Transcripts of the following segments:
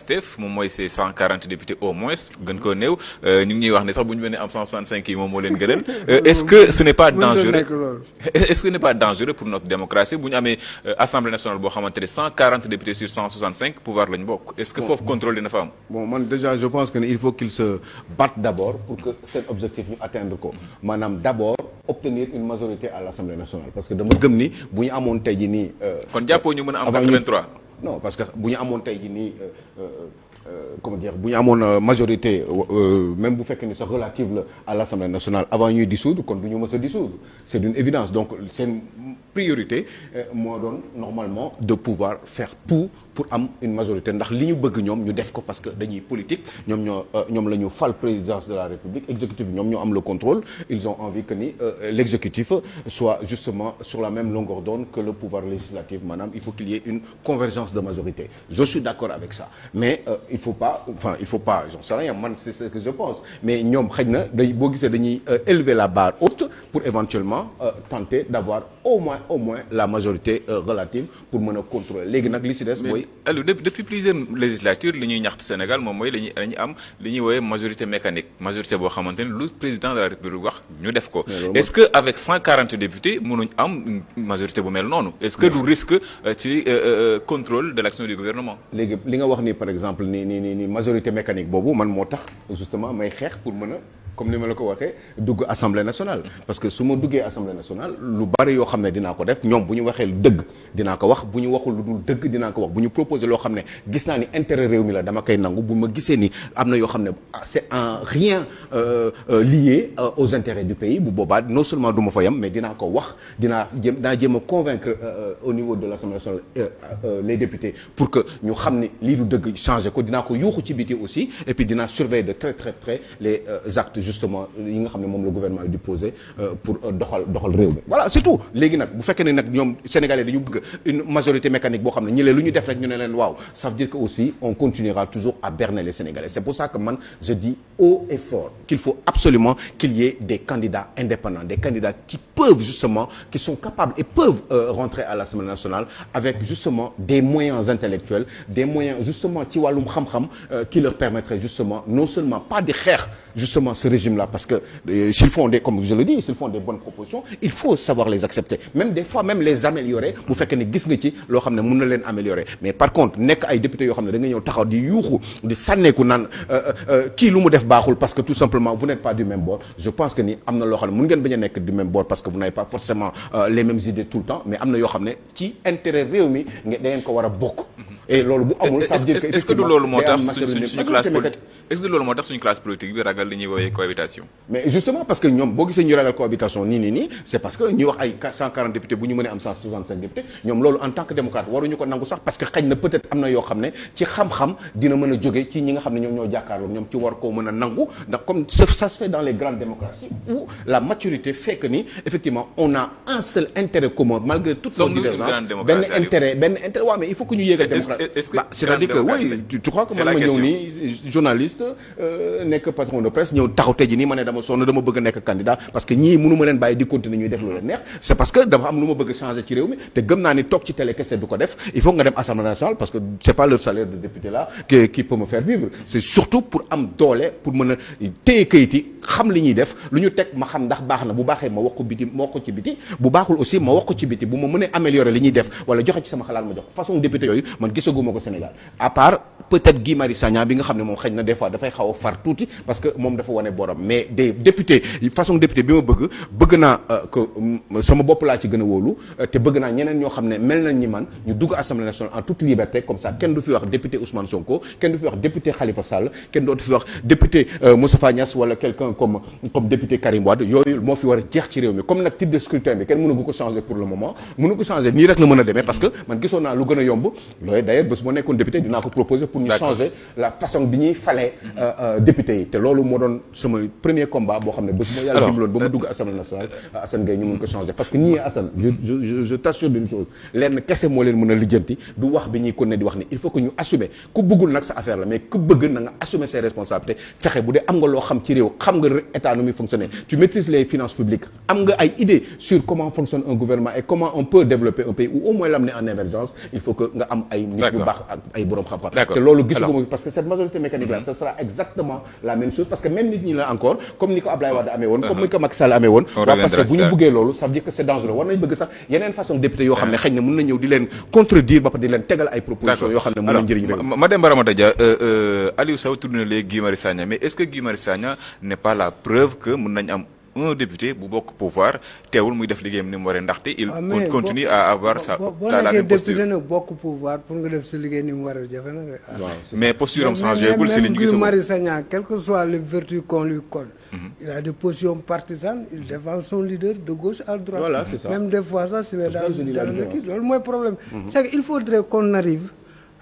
Pastef moom mooy ces 140 députés au moins gën koo néew ñu ngi ñuy wax ne sax bu ñu mënee am 165 yi moom moo leen gënal est-ce que ce n'est pas dangereux pour notre démocratie bu ñu amee assemblée nationale boo xamante ne 140 députés sur 165 pouvoir lañu bokk est-ce que foofu contrôle dina fa am. bon man déjà je pense que il faut qu'il se batte d'abord pour que cet objectif ñu atteindre ko maanaam d'abord obtenir une majorité à l'Assemblée nationale parce que dama gëm ni bu ñu amoon tey jii nii. kon jàppoo ñu mën a am 83. non parce que bu ñu amoon tey jii nii comment dire bu ñu amoon majorité même bu fekkee ni sax relative la à l'Assemblée nationale avant ñuy dissoudre kon du ñu mës a dissoudre c'est d'une évidence donc seen priorité moo doon normalement de pouvoir faire tout pour am une majorité ndax li ñu bëgg ñoom ñu def ko parce que dañuy politique ñoom la ñu fal présidence de la République exécutif bi ñoom ñoo am le contrôle ils ont envie que ni l'exécutif soit justement sur la même longueur d'onde que le pouvoir législatif maanaam il faut qu'il y ait une convergence de majorité je suis d'accord avec ça mais il faut pas j'en sais rien man c'est ce que je pense mais ñoom xëy na boo gisee dañuy élever la barre haute pour éventuellement tenter d'avoir au moins la majorité relative pour mën a contrôler léegi nag li ci des mooy. Aliou depuis plusieurs législatures li ñuy ñaxtu Sénégal moom mooy dañuy am li ñuy woowee majorité mécanique majorité boo xamante ni lu président de la République wax ñu def ko. est-ce que avec 140 députés mënuñ am majorité bu mel noonu. est-ce que du risque ci contrôle de l'action du gouvernement. léegi li nga wax ni par exemple ni majorité mécanique boobu man moo tax justement may xeex pour mën a. comme ni ma la ko waxee dugg assemblée nationale parce que su ma duggee assemblée nationale lu bari yoo xam ne dinaa ko def ñoom bu ñu waxee dëgg dinaa ko wax bu ñu waxul lu dul dëgg dinaa ko wax bu ñu proposé loo xam ne gis naa ni intérêt réew mi la dama koy nangu bu ma gisee ni am na yoo xam ne c'est en rien lié aux intérêts du pays bu boobaa non seulement du ma fa yam mais dinaa ko wax dinaa jéem a convaincre au niveau de l'assemblée nationale les députés pour que ñu xam ni lii du dëgg changer ko dinaa ko yuuxu ci biti aussi et puis dinaa surveiller de très très près les actes justement yi nga xam ne moom le gouvernement yi di poser pour doxal réew mi voilà c'est tout léegi nag bu fekkee ne nag ñoom sénégalais dañu bëgg une majorité mécanique boo xam ne ñëlee lu ñu def rek ñu ne leen waaw ça veut dire que aussi on continuera toujours à berner les sénégalais c'est pour ça que man je dis haut et fort qu'il faut absolument qu'il y ait des candidats indépendants des candidats qui peuvent justement qui sont capables et peuvent rentrer à l'Assemblée nationale avec justement des moyens intellectuels des moyens justement ci wàllum xam-xam qui leur permettraient justement non seulement pas di xeex justement ce régime-là parce que s'ils font comme je le dis s'ils font des bonnes propositions il faut savoir les accepter même des fois même les améliorer bu fekkee ne gis nga ci loo xam ne mën na leen améliorer mais par contre nekk ay députés yoo xam ne da nga ñëw taxaw di yuuxu di sànneeku naan kii lu mu def baaxul parce que tout simplement vous n'êtes pas du même bord je pense que ni am na loo xam ne mën ngeen bañ a nekk du même bord parce que vous n'avez pas forcément les mêmes idées tout le temps mais am na yoo xam ne ci intérêt réew mi da ngeen ko war a bokk et loolu bu amul ça veut dire que est-ce que du loolu moo tax suñu classe politique est-ce que du loolu moo tax suñu classe politique bi ragal li ñuy woowee cohabitation mais justement parce que ñoom boo gisee ñu ragal cohabitation nii c'est parce que ñuy wax ay 140 députés bu ñu mënee am 165 députés ñoom loolu en tant que démocrate waruñu ko nangu sax parce que xëy na peut-être am na yoo xam ne ci xam-xam dina mën a jóge ci ñi nga xam ne ñoom ñoo jàkkaarloo ñoom ci war koo mën a nangu ndax comme ça se fait dans les grandes démocraties où la maturité fait que ni effectivement on a un seul intérêt commun malgré toutes nos divergences benn intérêt waaw mais il faut que ñu yéegal démocratie c'est-à-dire que oui tu crois que man ma ñëw nii journaliste nekk patron de presse ñëw taxaw tey ji nii ma ne dama sonn dama bëgg a nekk candidat parce que ñii mënu ma leen bàyyi di continuer ñuy def lu leen neex c'est parce que dafa am lu ma bëgg changer ci réew mi te gëm naa ni toog ci télé kese du ko def il faut nga dem assemblée nationale parce que c'est pas le salaire de député là qui peut me faire vivre c'est surtout pour am doole pour mën a téye kayit yi xam li ñuy def lu ñu teg ma xam ndax baax na bu baaxee ma wax ko biti ma wax ko ci biti bu baaxul aussi ma wax ko ci biti bu ma mënee améliorer li ñuy def wala joxe ci sama xalaat ma jox façon député yooyu man gisaguma ko Sénégal à part peut-être Guy Marius Sagna bi nga xam ne moom xëy na des fois dafay xaw a far tuuti parce que moom dafa wane borom mais des députés façon député bi ma bëgg naa que sama bopp laa ci gën a wóolu te bëgg naa ñeneen ñoo xam ne mel nañ ñi man ñu dugg assemblée nationale en toute liberté comme ça kenn du fi wax député Ousmane Sonko kenn du fi wax député Khalifa Sall kenn dootu fi wax député Moustapha Niasse wala quelqu'un comme député Karim Wade yooyu moo fi war a jeex ci réew mi comme nag type de scrutin bi kenn mënu ko changer pour le moment mënu ko changer nii rek la mën a demee parce que man gisoon naa lu gën a yomb loolu d'ailleurs bés bu ma nekkoon député dinaa ko proposer pour ñu changer la façon bi ñuy falee député yi te loolu moo doon sama premier combat boo xam ne bés bu ma yàlla dimbaloon ba mu dugg assemblée nationale Assane Gueye ñu mën ko changer parce que ñii Assane je t'assure d'une chose lenn kese moo leen mën a lijjanti du wax bi ñuy kon ne di wax ni il faut que ñu assumer ku bëggul nag sa affaire la mais ku bëgg na nga assumer ses responsabilités fexe bu dee am nga loo xam ci réew xam nga état nu muy fonctionner tu maîtrises les finances publiques am nga ay idées sur comment fonctionne un gouvernement et comment on peut développer un pays ou au moins l'amener en émergence il faut que nga am ay nit yu baax ak ay boroom xam-xam loolu gisuguma parce que cette majorité mécanique là ce sera exactement la même chose parce que même nit ñi la encore comme ni ko Ablaye Wade amee woon comme ni ko Macky Sall amee woon waa parce que bu ñu bëggee loolu ça veut dire que c'est dangereux war nañ bëgg sax yeneen façon député yoo xam ne xëy na mën na ñëw di leen contredire ba pare di leen tegal ay propositions yoo xam ne mën na njëriñ réew Mademba Ramata Dia Aliou Sow tudd na léegi Guy Marius Sagna mais est-ce que Guy Marius Sagna n'est pas la preuve que mën nañ am un député bu bokk pouvoir teewul muy def liggéeyam ni mu waree ndaxte il continue à avoir la même posture député nag bokk pouvoir pour nga def sa liggéey ni mu waree jafe na de. mais posture am changé gul si li ñu Guy Marius Sagna quelles que soient les vertus qu'on lui colle. Il a des positions partisanes il défend son leader de gauche à droite. Voilà, c'est ça. Même des fois ça c'est dans le kii loolu mooy problème. C'est qu'il faudrait qu'on arrive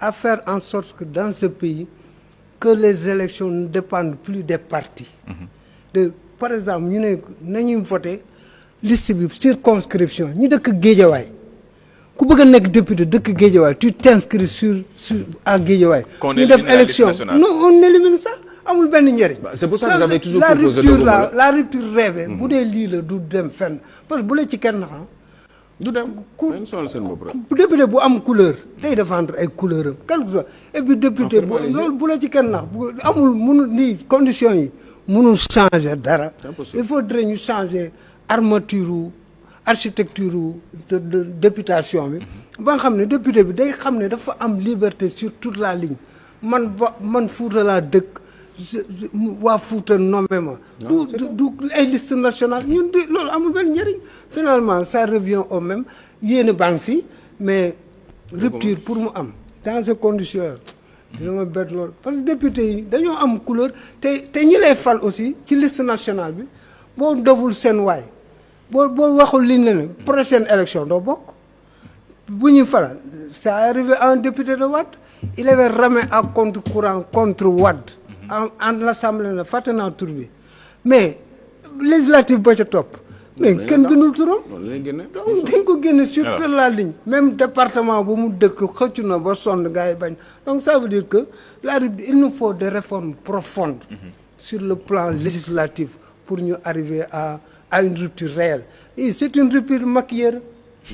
à faire en sorte que dans ce pays que les élections ne dépendent plus des partis. Par exemple ñu ne nañuy voté liste bi circonscription ñi dëkk Guédiawaye ku bëgg a nekk député dëkk Guédiawaye tu t'inscris sur à Guédiawaye ñu def élection non on élimine ça amul benn njëriñ. c'est pour ça que j'avais toujours proposé la rupture rêvée bu dee lii la du dem fenn parce que bu la ci kenn naxa du dem député bu am couleur day défendre ay couleur am quel que soit et puis député loolu bu la ci kenn nax amul mënu nii conditions yi mënul changer dara il faudrait ñu changer armature architecture de députation bi ba nga xam ne député bi day xam ne dafa am liberté sur toute la ligne man Fuuta laa dëkk waa Fuuta nommé ma du ay liste nationale ñun di loolu amul benn njëriñ finalement ça revient au même yéen a baa ngi fi mais rupture pour mu am dans ces conditions dina ma bett loolu parce que député yi dañoo am couleur te ñi lay fal aussi ci liste nationale bi boo deful seen waay boo waxul liñ la ne prochaine élection doo bokk bu ñuy falal c'est arrivé à un député de Wade il avait ramé à compte courant contre Wade en l'assemblée na fàtte naa tur bi mais législative ba ca topp mais kenn bindul turam donc dañ ko génne sur toute la ligne même département bu mu dëkk xëccu na ba sonn gars yi bañ donc ça veut dire que il nous faut des réformes profondes sur le plan législatif pour ñu arriver à une rupture réelle et c'est une rupture maquillée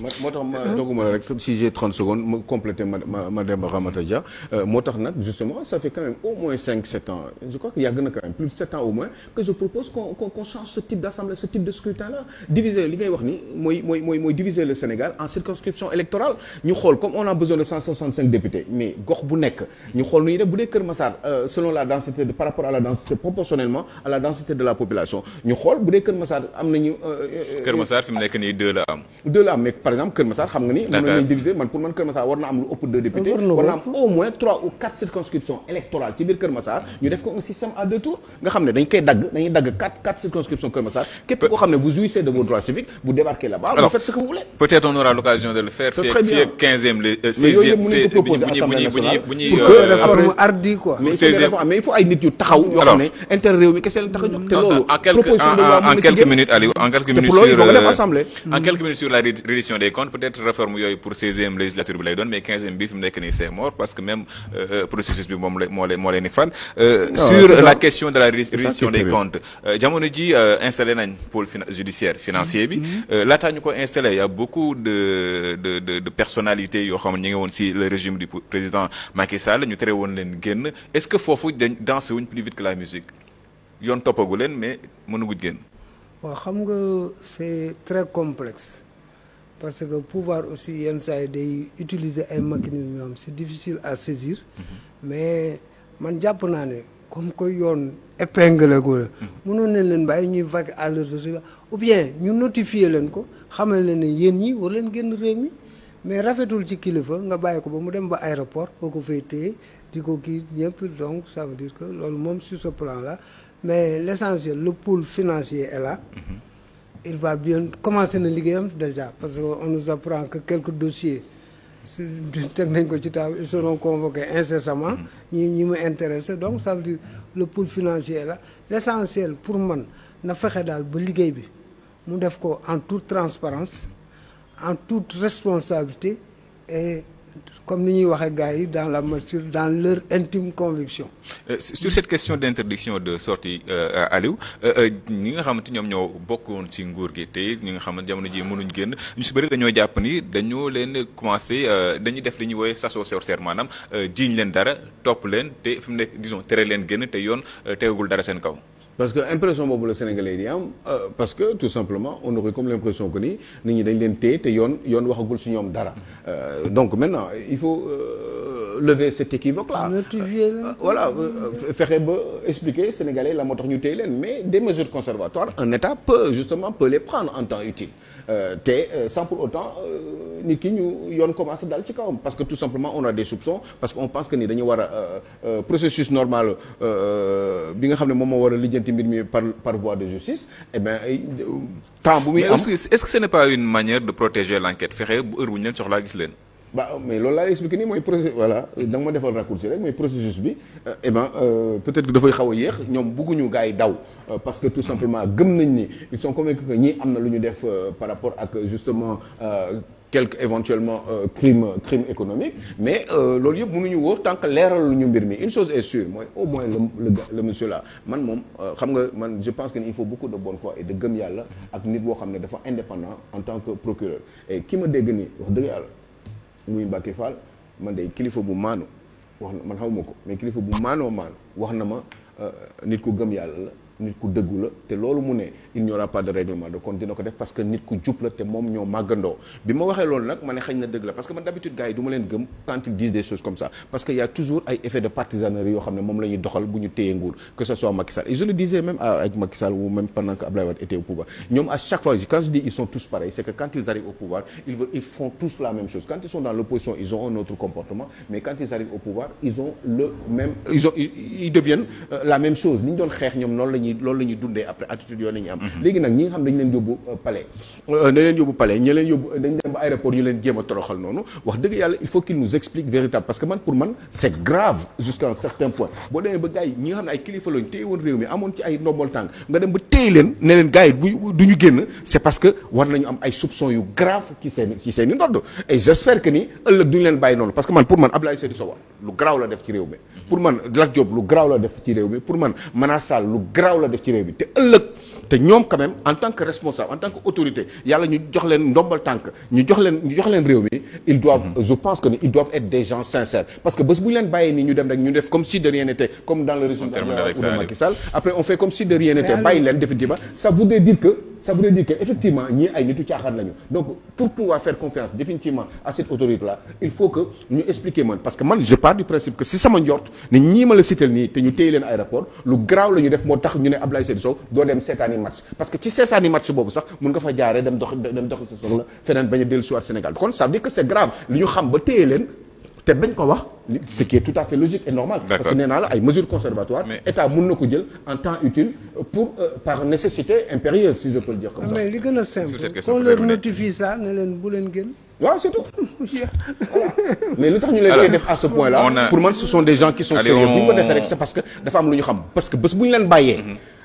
moo tax ma doguma rek si j'ai 30 secondes ma compléter Mademba Ramata Dia moo tax nag justement ça fait quand même au moins 5-7 ans je crois que yàgg na quand même plus de 7 ans au moins que je propose qu'on change ce type d'assemblée ce type de scrutin là diviser li ngay wax ni mooy diviser le Sénégal en circonscription électorale ñu xool comme on a besoin de 165 députés mais gox bu nekk ñu xool nu ñuy def bu dee Kër Massar selon la densité par rapport à la densité proportionnellement à la densité de la population ñu xool bu dee Kër Massar am nañu Kër Massar fi mu nekk nii 2 la am par exemple Kër Massar xam nga ni mën nañu diviser pour man Kër Massar war na am lu ëpp 2 députés war na am au moins 3 ou 4 circonscriptions électorales ci biir Kër Massar ñu def ko un système à 2 tours nga xam ne dañuy dagg 4 circonscriptions Kër Massar képp koo xam ne vous jouissez de vos droits civiques vous débarquez là-bas vous faites ce que vous voulez peut-être on aura l'occasion de le faire fii ak 15e 16e bu ñuy réforme hardi quoi mais il faut ay nit yu taxaw yoo xam ne intérêt réew mi kese la tax a jóg te loolu en quelques minutes Aliou en quelques minutes sur la reddition des comptes peut-être réforme yooyu pour 16e législature bi lay doon mais 15e bi fi mu nekk nii c'est mort parce que même processus bi moom moo leen di fan sur la question de la reddition des comptes jamono ji installé nañ pôle judiciaire financier bi laataa ñu ko installé y a beaucoup de personnalités yoo xam ne ñu ngi woon si le régime du président Macky Sall ñu tere woon leen génn est-ce que foofu dañ danser wuñ plus vite que la musique yoon toppagu leen mais mënuguñ génn waaw xam nga c'est très complexe parce que pouvoir aussi yenn saa yi day utiliser ay mécanismes yoo xam c'est difficile à saisir mais man jàpp naa ne comme que yoon épinglé ko la mënoon nañ leen bàyyi ñuy vaguer à leurs sociétés ou bien ñu notifier leen ko xamal leen ne yéen ñi war leen génn réew mi mais rafetul ci kilifa nga bàyyi ko ba mu dem ba aéroport koo ko fay téye di ko kii ñëpp donc ça veut dire que loolu moom sur ce plan là mais l'essentiel le pôle financier est là il va bien commencer na liggéeyam déjà parce que on nous apprend que quelques dossiers teg nañ ko ci table ils seront convoqués incessamment ñi mu intéressé donc ça veut dire le pôle financier est là l'essentiel pour man na fexe daal ba liggéey bi mu def ko en toute transparence en toute responsabilité et comme ni ñuy waxee gars yi dans la mesure dans leur intime conviction. Sur cette question d'interdiction de sortie Aliou ñi nga xamante ñoom ñoo bokkoon ci nguur gi te ñi nga xamante jamono ji mënuñ génn ñu si bëri dañoo jàpp ni dañoo leen commencé dañuy def li ñuy woowee chasse sorcière maanaam jiiñ leen dara topp leen te fi mu nekk disons tere leen génn te yoon tegagul dara seen kaw. parce que impression boobu la Sénégalais di am parce que tout simplement on aurait comme l'impression que ni nit ñi dañ leen téye te yoon waxagul ci ñoom dara donc maintenant il faut lever cet équivoque là voilà fexe ba expliquer Sénégalais la moo tax ñu téye leen mais des mesures conservatoires un État peut les prendre en temps utile te sans pour autant nit ki ñu yoon commencé daal ci kawam parce que tout simplement on a des soupçons parce que on pense que ni dañu war a processus normal bi nga xam ne moom moo war a lijjanti mbir mi par voie de justice eh bien temps bu muy am est-ce que ce n'est pas une manière de protéger l'enquête fexe bu heure bu ñu leen soxlaa gis leen. mais loolu laa expliqué nii mooy processus voilà da nga ma defal raccourci rek mooy processus bi eh ben peut-être que dafay xaw a yéex ñoom bëgguñu gars yi daw parce que tout simplement gëm nañ ni ils sont convaincus que ñii am na lu ñu def par rapport ak justement quelque éventuellement crime économique mais loolu yëpp mënuñu wóor tant que leeral lu ñu mbir mi une chose est sûre mooy au moins le monsieur là man moom xam nga man je pense que il faut beaucoup de bonne foi et de gëm yàlla ak nit boo xam ne dafa indépendant en tant que procureur et ki ma dégg nii wax dëgg yàlla muy Mbacké Fall man de kilifa bu maanu wax na man xamuma ko mais kilifa bu maanoo maanu wax na ma nit ku gëm yàlla la nit ku dëggu la te loolu mu ne il n'y aura pas de règlement de compte dina ko def parce que nit ku jub la te moom ñoo màggandoo bi ma waxee loolu nag ma ne xañ na dëgg la parce que man d'habitude gars yi du ma leen gëm quand ils disent des choses comme ça parce que y a toujours ay effets de partisanerie yoo xam ne moom la ñuy doxal bu ñu téyee nguur que ce soit Macky Sall et je le disais même avec Macky Sall ou même pendant que Abdoulaye Wade était au pouvoir ñoom à chaque fois quand je dis ils sont tous pareils c'est que quand ils arrivent au pouvoir ils font tous la même chose quand ils sont dans l'opposition ils ont un autre comportement mais quand ils arrivent au pouvoir ils ont le même ils deviennent la même chose ni ñu doon xeex ñoom loolu la ñuy dundee après attitude yoo la ñuy am léegi nag ñi nga xam dañ leen yóbbu palais ñi leen yóbbu dañ dem ba aéroport ñu leen jéem a toroxal noonu wax dëgg yàlla il faut qu'ils nous expliquent véritable parce que pour man c'est grave jusqu'à un certain point boo demee ba gars yi ñi nga xam ne ay kilifa lañ téye woon réew mi amoon ci ay ndombol tànk nga dem ba téye leen ne leen gars yi du ñu génn c'est parce que war nañu am ay soupçons yu grave ci seen i ndodd et j'espère que ni ëllëg duñu leen bàyyi noonu parce que pour man Abdoulaye Seydou Sow lu garaaw la def ci réew mi pour man Lat Diop lu garaaw la def ci réew mi pour man Manar Sall lu garaaw la def ci réew mi te ëllëg te ñoom quand même en tant que responsable en tant que autorité yàlla ñu jox leen ndombal tànk ñu jox leen réew mi ils doivent je pense que ils doivent être des gens sincères parce que bés bu ñu leen bàyyee nii ñu dem rek ñu def comme si de rien n'était comme dans le régime de Macky Sall après on fait comme si de rien n'était bàyyi leen définitivement ça voudrait dire que effectivement ñii ay nitu caaxaan lañu donc pour pouvoir faire confiance définitivement à cette autorité là il faut que ñu expliquer man parce que man je pars du principe que si sama njort ne ñii ma la cité nii te ñu téye leen aéroport lu garaaw la ñu def moo tax ñu ne Abdoulaye Seydou Sow doo dem seetaani match parce que ci seetaani match boobu sax mun nga fa jaaree dem doxi sa soxla feneen bañ a dellu si waat Sénégal kon ça veut dire que c'est grave li ñu xam ba téye leen te bañ ko wax ce qui est tout à fait logique et normal. Parce que nee naa la ay mesures conservatoires état mun na ko jël en temps utile pour par nécessité impérieuse si je peux le dire comme ça. mais li gën a simple qu'on leur notifie ça ne leen bu leen gën. waaw c'est tout. mais lu tax ñu leen koy def à ce point là pour man ce sont des gens qui sont sérieux bu ñu ko defee rek c'est parce que dafa am lu ñu xam parce que bés bu ñu leen bàyyee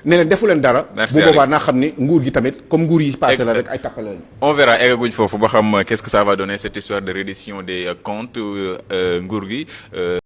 ne leen defu leen dara bu boobaa naa xam ni nguur gi tamit comme nguur yi passé la rek ay tappale lañu. On verra eggaguñ foofu ba xam qu'est-ce que ça va donner cette histoire de reddition des comptes nguur gi